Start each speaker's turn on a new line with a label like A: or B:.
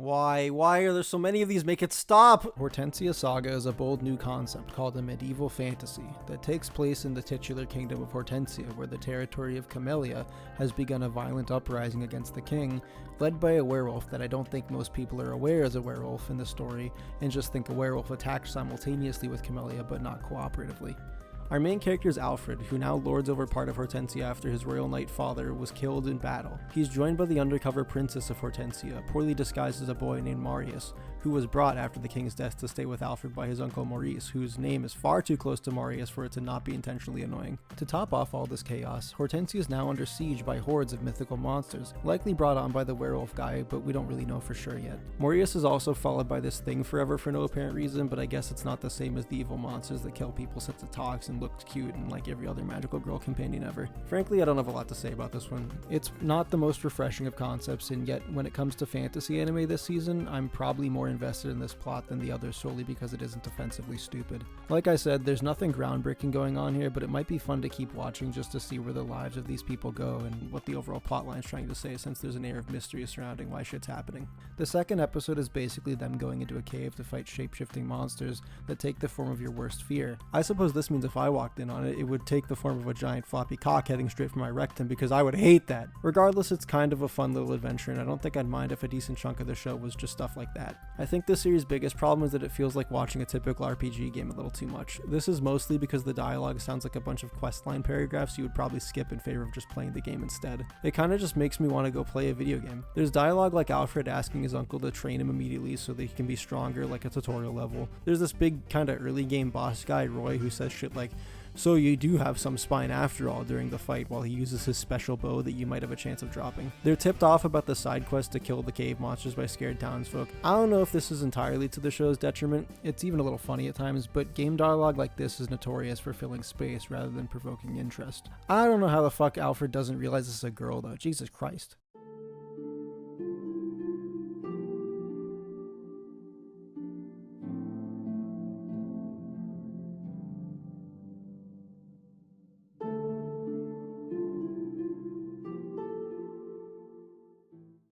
A: Why are there so many of these? Make it stop! Hortensia Saga is a bold new concept called a medieval fantasy that takes place in the titular kingdom of Hortensia, where the territory of Camellia has begun a violent uprising against the king, led by a werewolf that I don't think most people are aware is a werewolf in the story, and just think a werewolf attacked simultaneously with Camellia but not cooperatively. Our main character is Alfred, who now lords over part of Hortensia after his royal knight father was killed in battle. He's joined by the undercover princess of Hortensia, poorly disguised as a boy named Marius, who was brought after the king's death to stay with Alfred by his uncle Maurice, whose name is far too close to Marius for it to not be intentionally annoying. To top off all this chaos, Hortensia is now under siege by hordes of mythical monsters, likely brought on by the werewolf guy, but we don't really know for sure yet. Maurius is also followed by this thing forever for no apparent reason, but I guess it's not the same as the evil monsters that kill people set to talks and looked cute and like every other magical girl companion ever. Frankly, I don't have a lot to say about this one. It's not the most refreshing of concepts, and yet when it comes to fantasy anime this season, I'm probably more invested in this plot than the others solely because it isn't offensively stupid. Like I said, there's nothing groundbreaking going on here, but it might be fun to keep watching just to see where the lives of these people go and what the overall plotline is trying to say, since there's an air of mystery surrounding why shit's happening. The second episode is basically them going into a cave to fight shape-shifting monsters that take the form of your worst fear. I suppose this means if I walked in on it, it would take the form of a giant floppy cock heading straight for my rectum, because I would hate that. Regardless, it's kind of a fun little adventure, and I don't think I'd mind if a decent chunk of the show was just stuff like that. I think this series' biggest problem is that it feels like watching a typical RPG game a little too much. This is mostly because the dialogue sounds like a bunch of questline paragraphs you would probably skip in favor of just playing the game instead. It kind of just makes me want to go play a video game. There's dialogue like Alfred asking his uncle to train him immediately so that he can be stronger, like a tutorial level. There's this big kind of early game boss guy, Roy, who says shit like, "So you do have some spine after all," during the fight while he uses his special bow that you might have a chance of dropping. They're tipped off about the side quest to kill the cave monsters by scared townsfolk. I don't know if this is entirely to the show's detriment. It's even a little funny at times, but game dialogue like this is notorious for filling space rather than provoking interest. I don't know how the fuck Alfred doesn't realize this is a girl though, Jesus Christ.